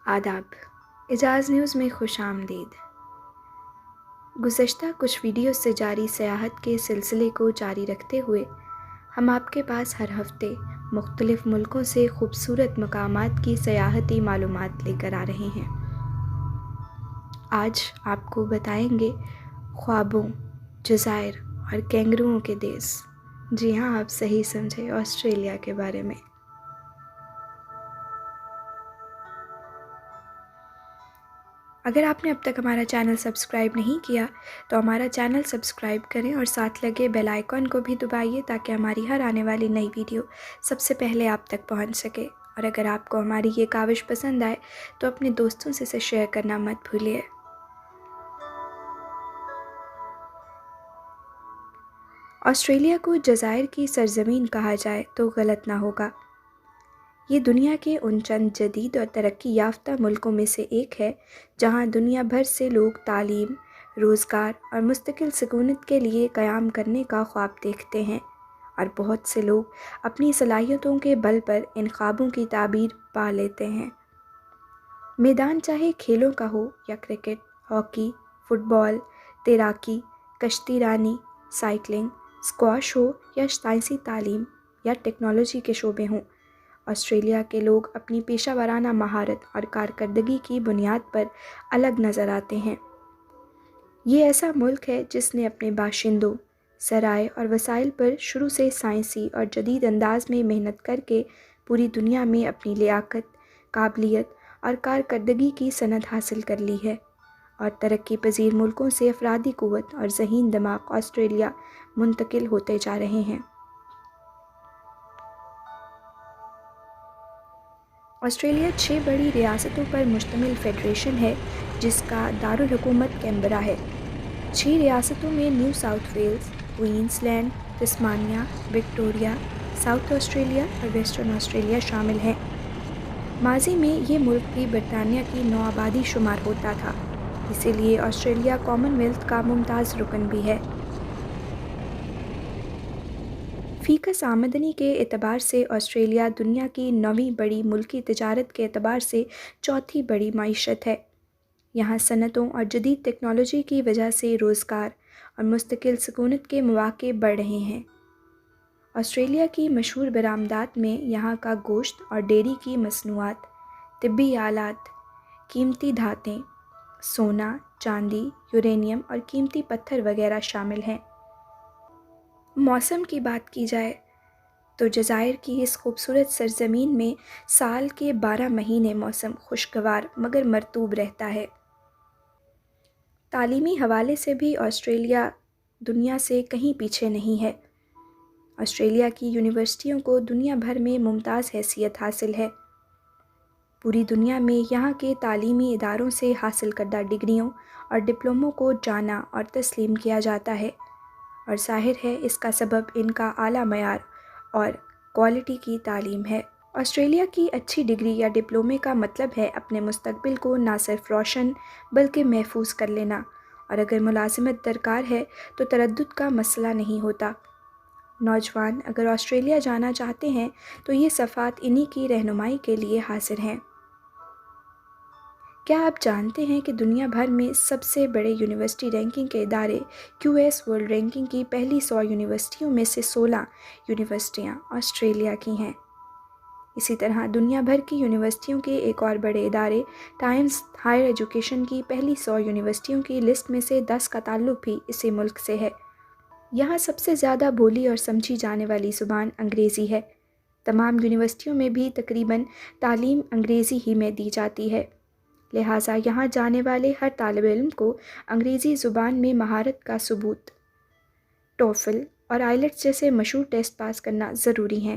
आदाब। एजाज़ न्यूज़ में खुश आमदीद। गुज़श्ता कुछ वीडियो से जारी सयाहत के सिलसिले को जारी रखते हुए हम आपके पास हर हफ्ते मुख्तलिफ़ मुल्कों से खूबसूरत मकामात की सयाहती मालूमात लेकर आ रहे हैं। आज आपको बताएंगे ख्वाबों, जज़ायर और कैंगरुओं के देश। जी हाँ, आप सही समझे, ऑस्ट्रेलिया के बारे में। अगर आपने अब तक हमारा चैनल सब्सक्राइब नहीं किया तो हमारा चैनल सब्सक्राइब करें और साथ लगे बेल आइकॉन को भी दबाइए ताकि हमारी हर आने वाली नई वीडियो सबसे पहले आप तक पहुंच सके। और अगर आपको हमारी ये काविश पसंद आए तो अपने दोस्तों से इसे शेयर करना मत भूलिए। ऑस्ट्रेलिया को जज़ायर की सरज़मीन कहा जाए तो गलत ना होगा। ये दुनिया के उन चंद जदीद और तरक्की याफ्ता मुल्कों में से एक है जहाँ दुनिया भर से लोग तालीम, रोज़गार और मुस्तकिल सुकूनत के लिए क़याम करने का ख्वाब देखते हैं, और बहुत से लोग अपनी सलाहियतों के बल पर इन ख्वाबों की ताबीर पा लेते हैं। मैदान चाहे खेलों का हो या क्रिकेट, हॉकी, फ़ुटबॉल, तैराकी, कश्ती रानी, साइकिलिंग, स्क्वाश हो या साइंसी तालीम या टेक्नोलॉजी के शोबे हों, ऑस्ट्रेलिया के लोग अपनी पेशा वराना महारत और कारकर्दगी की बुनियाद पर अलग नज़र आते हैं। ये ऐसा मुल्क है जिसने अपने बाशिंदों, सराय और वसाइल पर शुरू से साइंसी और जदीद अंदाज में मेहनत करके पूरी दुनिया में अपनी लियाकत, काबिलियत और कारकर्दगी की सनद हासिल कर ली है, और तरक्की पजीर मुल्कों से अफरादी क़ुव्वत और ज़हीन दिमाग ऑस्ट्रेलिया मुंतकिल होते जा रहे हैं। ऑस्ट्रेलिया 6 बड़ी रियासतों पर मुश्तमिल फ़ेडरेशन है जिसका दारुल हुकूमत कैनबरा है। 6 रियासतों में New South Wales, Queensland, Tasmania, Victoria, South Australia और वेस्टर्न ऑस्ट्रेलिया शामिल हैं। माजी में ये मुल्क भी बरतानिया की नौआबादी शुमार होता था, इसीलिए ऑस्ट्रेलिया कॉमनवेल्थ का मुमताज़ रुकन भी है। फ़ीकस आमदनी के एतबार से ऑस्ट्रेलिया दुनिया की 9वीं बड़ी मुल्की तिजारत के एतबार से चौथी बड़ी मईशत है। यहाँ सनतों और जदीद टेक्नोलॉजी की वजह से रोज़गार और मुस्तकिल सुकूनत के मौक़े बढ़ रहे हैं। ऑस्ट्रेलिया की मशहूर बरामदात में यहाँ का गोश्त और डेयरी की मसनूआत, तिब्बी आलात, कीमती धातें, सोना, चांदी, यूरेनियम और कीमती पत्थर वगैरह शामिल हैं। मौसम की बात की जाए तो जज़ायर की इस खूबसूरत सरज़मीन में साल के 12 महीने मौसम खुशगवार मगर मरतूब रहता है। तालीमी हवाले से भी ऑस्ट्रेलिया दुनिया से कहीं पीछे नहीं है। ऑस्ट्रेलिया की यूनिवर्सिटियों को दुनिया भर में मुमताज़ हैसियत हासिल है। पूरी दुनिया में यहाँ के तालीमी इदारों से हासिल करदा डिग्रियों और डिप्लोमों को जाना और तस्लीम किया जाता है, और ज़ाहिर है इसका सबब इनका आला मयार और क्वालिटी की तालीम है। ऑस्ट्रेलिया की अच्छी डिग्री या डिप्लोमे का मतलब है अपने मुस्तकबिल को ना सिर्फ रोशन बल्कि महफूज कर लेना, और अगर मुलाजिमत दरकार है तो तरद्दुद का मसला नहीं होता। नौजवान अगर ऑस्ट्रेलिया जाना चाहते हैं तो ये सफ़ात इन्हीं की रहनुमाई के लिए हाजिर हैं। क्या आप जानते हैं कि दुनिया भर में सबसे बड़े यूनिवर्सिटी रैंकिंग के इदारे QS वर्ल्ड रैंकिंग की पहली 100 यूनिवर्सिटियों में से 16 यूनिवर्सिटियां ऑस्ट्रेलिया की हैं। इसी तरह दुनिया भर की यूनिवर्सिटियों के एक और बड़े इदारे टाइम्स हायर एजुकेशन की पहली 100 यूनिवर्सिटियों की लिस्ट में से 10 का ताल्लुक भी इसी मुल्क से है। यहाँ सबसे ज़्यादा बोली और समझी जाने वाली ज़ुबान अंग्रेज़ी है। तमाम यूनिवर्सिटियों में भी तकरीबन तालीम अंग्रेज़ी ही में दी जाती है, लिहाजा यहाँ जाने वाले हर तालिब इल्म को अंग्रेज़ी ज़ुबान में महारत का सबूत टोफल और आइलेट्स जैसे मशहूर टेस्ट पास करना ज़रूरी है।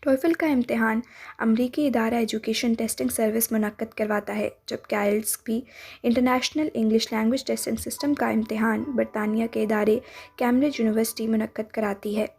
टोफल का इम्तिहान अमरीकी इदारा एजुकेशन टेस्टिंग सर्विस मुनक्कद करवाता है, जबकि आइलेट्स भी international English language testing system का इम्तिहान बरतानिया के इदारे कैम्ब्रिज यूनिवर्सिटी मुनक्कद कराती है।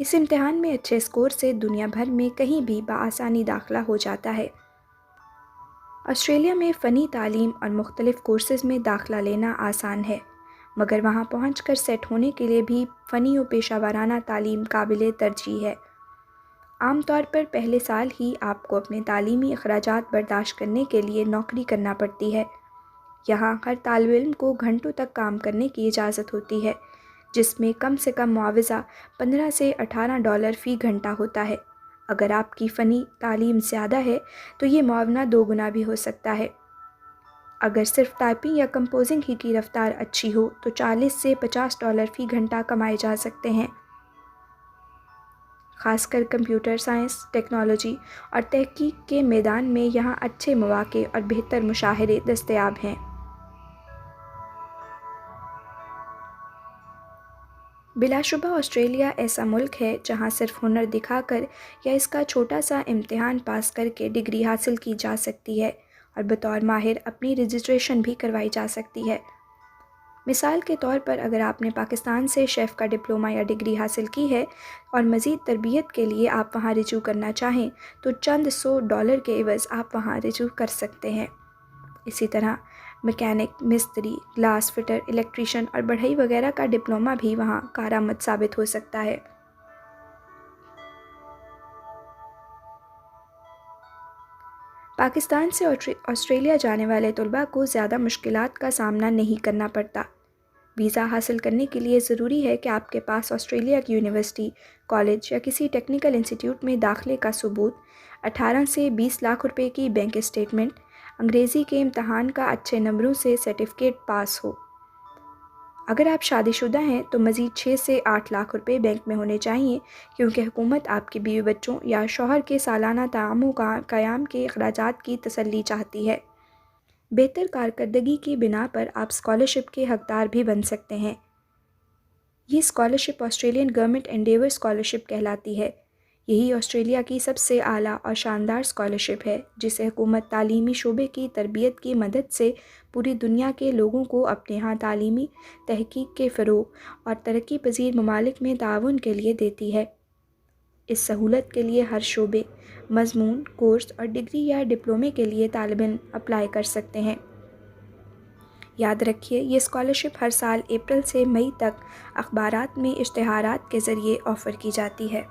इस इम्तिहान में अच्छे स्कोर से दुनिया भर में कहीं भी बआसानी दाखिला हो जाता है। ऑस्ट्रेलिया में फ़नी तालीम और मुख्तलिफ़ कोर्सेज़ में दाखिला लेना आसान है, मगर वहाँ पहुँचकर सेट होने के लिए भी फ़नी और पेशा वाराना तालीम काबिल तरजीह है। عام طور پر پہلے سال ہی آپ کو اپنے تعلیمی اخراجات برداشت کرنے کے لیے نوکری کرنا پڑتی ہے۔ یہاں ہر طالب علم کو گھنٹوں تک کام کرنے کی اجازت ہوتی ہے، جس میں کم سے کم معاوضہ 15 سے $18 فی گھنٹہ ہوتا ہے۔ اگر آپ کی فنی تعلیم زیادہ ہے تو یہ معاونہ 2 گنا بھی ہو سکتا ہے۔ اگر صرف ٹائپنگ یا کمپوزنگ ہی کی رفتار اچھی ہو تو $40 سے $50 فی گھنٹہ کمائے جا سکتے ہیں۔ خاص کر کمپیوٹر سائنس، ٹیکنالوجی اور تحقیق کے میدان میں یہاں اچھے مواقع اور بہتر مشاہرے دستیاب ہیں۔ بلا شبہ آسٹریلیا ایسا ملک ہے جہاں صرف ہنر دکھا کر یا اس کا چھوٹا سا امتحان پاس کر کے ڈگری حاصل کی جا سکتی ہے اور بطور ماہر اپنی رجسٹریشن بھی کروائی جا سکتی ہے۔ مثال کے طور پر اگر آپ نے پاکستان سے شیف کا ڈپلومہ یا ڈگری حاصل کی ہے اور مزید تربیت کے لیے آپ وہاں رجوع کرنا چاہیں تو چند $100 کے عوض آپ وہاں رجوع کر سکتے ہیں۔ اسی طرح میکینک، مستری، گلاس فٹر، الیکٹریشین اور بڑھئی وغیرہ کا ڈپلومہ بھی وہاں کارآمد ثابت ہو سکتا ہے۔ پاکستان سے آسٹریلیا جانے والے طلباء کو زیادہ مشکلات کا سامنا نہیں کرنا پڑتا۔ ویزا حاصل کرنے کے لیے ضروری ہے کہ آپ کے پاس آسٹریلیا کی یونیورسٹی، کالج یا کسی ٹیکنیکل انسٹیٹیوٹ میں داخلے کا ثبوت، 18 سے 20 لاکھ روپے کی بینک اسٹیٹمنٹ، انگریزی کے امتحان کا اچھے نمبروں سے سرٹیفکیٹ پاس ہو۔ اگر آپ شادی شدہ ہیں تو مزید 6 سے 8 لاکھ روپے بینک میں ہونے چاہیے، کیونکہ حکومت آپ کے بیوی بچوں یا شوہر کے سالانہ طعام و قیام کے اخراجات کی تسلی چاہتی ہے۔ بہتر کارکردگی کی بنا پر آپ اسکالرشپ کے حقدار بھی بن سکتے ہیں۔ یہ scholarship Australian government Endeavour scholarship کہلاتی ہے۔ یہی آسٹریلیا کی سب سے اعلیٰ اور شاندار اسکالرشپ ہے، جسے حکومت تعلیمی شعبے کی تربیت کی مدد سے پوری دنیا کے لوگوں کو اپنے ہاں تعلیمی تحقیق کے فروغ اور ترقی پذیر ممالک میں تعاون کے لیے دیتی ہے۔ اس سہولت کے لیے ہر شعبے، مضمون، کورس اور ڈگری یا ڈپلومے کے لیے طالب علم اپلائی کر سکتے ہیں۔ یاد رکھیے، یہ اسکالرشپ ہر سال اپریل سے مئی تک اخبارات میں اشتہارات کے ذریعے آفر کی جاتی ہے۔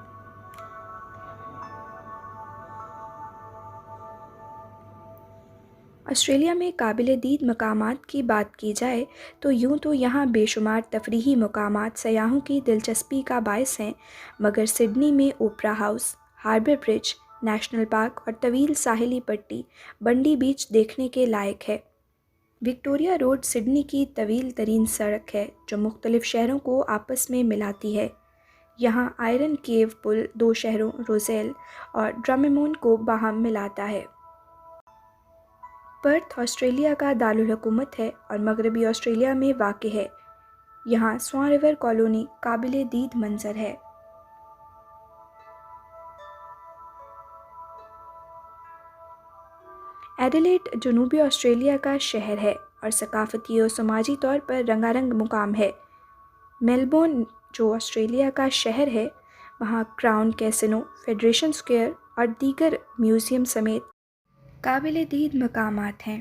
آسٹریلیا میں قابل دید مقامات کی بات کی جائے تو یوں تو یہاں بے شمار تفریحی مقامات سیاحوں کی دلچسپی کا باعث ہیں، مگر سڈنی میں اوپرا ہاؤس، ہاربر برج، نیشنل پارک اور طویل ساحلی پٹی بنڈی بیچ دیکھنے کے لائق ہے۔ وکٹوریہ روڈ سڈنی کی طویل ترین سڑک ہے جو مختلف شہروں کو آپس میں ملاتی ہے۔ یہاں آئرن کیو پل 2 شہروں روزیل اور ڈرممون کو باہم ملاتا ہے۔ پرتھ آسٹریلیا کا دارالحکومت ہے اور مغربی آسٹریلیا میں واقع ہے۔ یہاں سوان ریور کالونی قابل دید منظر ہے۔ ایڈیلیڈ جنوبی آسٹریلیا کا شہر ہے اور ثقافتی اور سماجی طور پر رنگا رنگ مقام ہے۔ میلبورن جو آسٹریلیا کا شہر ہے، وہاں کراؤن کیسینو، فیڈریشن اسکوائر اور دیگر میوزیم سمیت قابل دید مقامات ہیں۔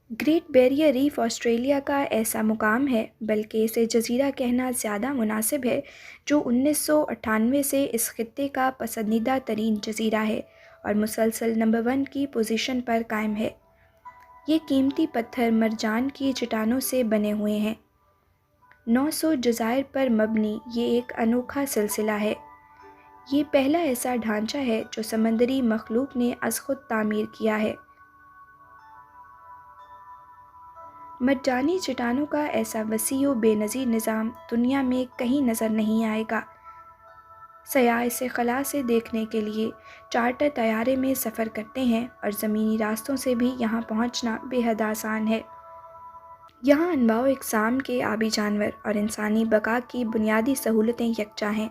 گریٹ بیریئر ریف آسٹریلیا کا ایسا مقام ہے، بلکہ اسے جزیرہ کہنا زیادہ مناسب ہے، جو 1998 سے اس خطے کا پسندیدہ ترین جزیرہ ہے اور مسلسل نمبر 1 کی پوزیشن پر قائم ہے۔ یہ قیمتی پتھر مرجان کی چٹانوں سے بنے ہوئے ہیں۔ 900 جزائر پر مبنی یہ ایک انوکھا سلسلہ ہے۔ یہ پہلا ایسا ڈھانچہ ہے جو سمندری مخلوق نے از خود تعمیر کیا ہے۔ مرجانی چٹانوں کا ایسا وسیع و بے نظیر نظام دنیا میں کہیں نظر نہیں آئے گا۔ سیاح اسے خلا سے دیکھنے کے لیے چارٹر طیارے میں سفر کرتے ہیں اور زمینی راستوں سے بھی یہاں پہنچنا بے حد آسان ہے۔ یہاں انواع و اقسام کے آبی جانور اور انسانی بقا کی بنیادی سہولتیں یکجا ہیں۔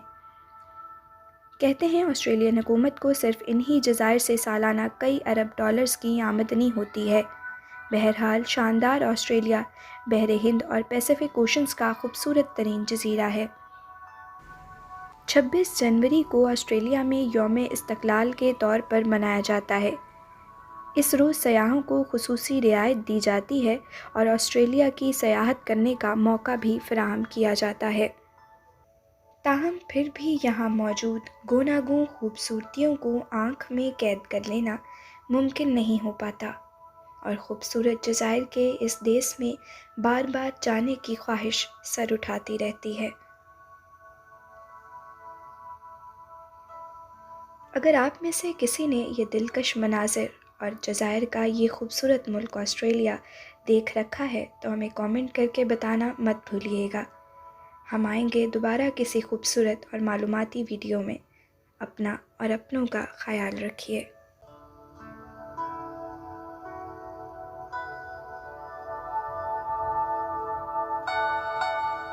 کہتے ہیں آسٹریلین حکومت کو صرف انہی جزائر سے سالانہ کئی ارب ڈالرز کی آمدنی ہوتی ہے۔ بہرحال شاندار آسٹریلیا بحر ہند اور پیسیفک اوشنز کا خوبصورت ترین جزیرہ ہے۔ 26 جنوری کو آسٹریلیا میں یوم استقلال کے طور پر منایا جاتا ہے۔ اس روز سیاحوں کو خصوصی رعایت دی جاتی ہے اور آسٹریلیا کی سیاحت کرنے کا موقع بھی فراہم کیا جاتا ہے۔ تاہم پھر بھی یہاں موجود گوناگون خوبصورتیوں کو آنکھ میں قید کر لینا ممکن نہیں ہو پاتا، اور خوبصورت جزائر کے اس دیس میں بار بار جانے کی خواہش سر اٹھاتی رہتی ہے۔ اگر آپ میں سے کسی نے یہ دلکش مناظر اور جزائر کا یہ خوبصورت ملک آسٹریلیا دیکھ رکھا ہے تو ہمیں کامنٹ کر کے بتانا مت بھولیے گا۔ ہم آئیں گے دوبارہ کسی خوبصورت اور معلوماتی ویڈیو میں۔ اپنا اور اپنوں کا خیال رکھیے۔